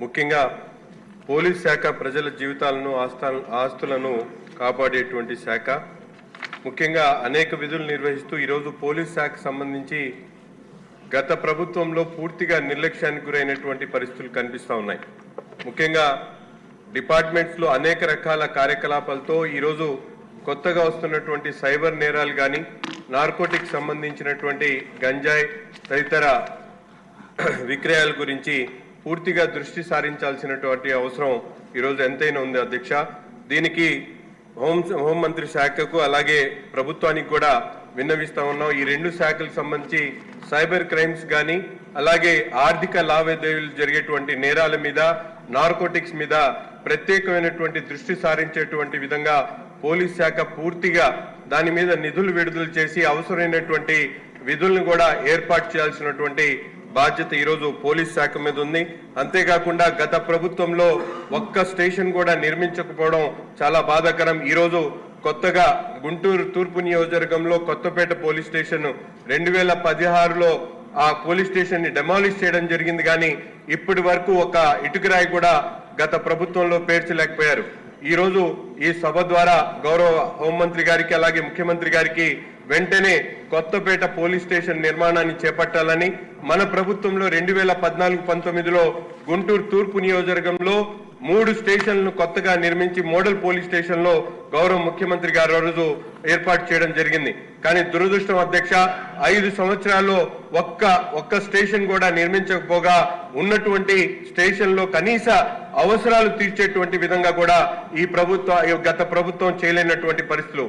ముఖ్యంగా పోలీస్ శాఖ ప్రజల జీవితాలను ఆస్తులను కాపాడేటువంటి శాఖ. ముఖ్యంగా అనేక విధులు నిర్వహిస్తూ ఈరోజు పోలీస్ శాఖకు సంబంధించి గత ప్రభుత్వంలో పూర్తిగా నిర్లక్ష్యానికి గురైనటువంటి పరిస్థితులు కనిపిస్తూ ఉన్నాయి. ముఖ్యంగా డిపార్ట్మెంట్స్లో అనేక రకాల కార్యకలాపాలతో ఈరోజు కొత్తగా వస్తున్నటువంటి సైబర్ నేరాలు కానీ, నార్కోటిక్స్ సంబంధించినటువంటి గంజాయి తదితర విక్రయాల గురించి పూర్తిగా దృష్టి సారించాల్సినటువంటి అవసరం ఈరోజు ఎంతైనా ఉంది అధ్యక్ష. దీనికి హోంమంత్రి శాఖకు అలాగే ప్రభుత్వానికి కూడా విన్నవిస్తా ఉన్నాం. ఈ రెండు శాఖలకు సంబంధించి సైబర్ క్రైమ్స్ కానీ, అలాగే ఆర్థిక లావాదేవీలు జరిగేటువంటి నేరాల మీద, నార్కోటిక్స్ మీద ప్రత్యేకమైనటువంటి దృష్టి సారించేటువంటి విధంగా పోలీస్ శాఖ పూర్తిగా దాని మీద నిధులు విడుదల చేసి అవసరమైనటువంటి విధులను కూడా ఏర్పాటు చేయాల్సినటువంటి బాధ్యత ఈరోజు పోలీస్ శాఖ మీద ఉంది. అంతేకాకుండా గత ప్రభుత్వంలో ఒక్క స్టేషన్ కూడా నిర్మించకపోవడం చాలా బాధాకరం. ఈరోజు కొత్తగా గుంటూరు తూర్పు నియోజకవర్గంలో కొత్తపేట పోలీస్ స్టేషన్ 2016లో ఆ పోలీస్ స్టేషన్ ని డెమాలిష్ చేయడం జరిగింది. కానీ ఇప్పటి వరకు ఒక ఇటుకరాయి కూడా గత ప్రభుత్వంలో పేర్చలేకపోయారు. ఈరోజు ఈ సభ ద్వారా గౌరవ హోంమంత్రి గారికి అలాగే ముఖ్యమంత్రి గారికి వెంటనే కొత్తపేట పోలీస్ స్టేషన్ నిర్మాణాన్ని చేపట్టాలని, మన ప్రభుత్వంలో 2014-19లో గుంటూరు తూర్పు నియోజకవర్గంలో 3 స్టేషన్లను కొత్తగా నిర్మించి మోడల్ పోలీస్ స్టేషన్లో గౌరవ ముఖ్యమంత్రి గారు రోజు ఏర్పాటు చేయడం జరిగింది. కానీ దురదృష్టం అధ్యక్ష, 5 సంవత్సరాల్లో ఒక్క స్టేషన్ కూడా నిర్మించకపోగా ఉన్నటువంటి స్టేషన్లో కనీస అవసరాలు తీర్చేటువంటి విధంగా కూడా గత ప్రభుత్వం చేయలేనటువంటి పరిస్థితులు.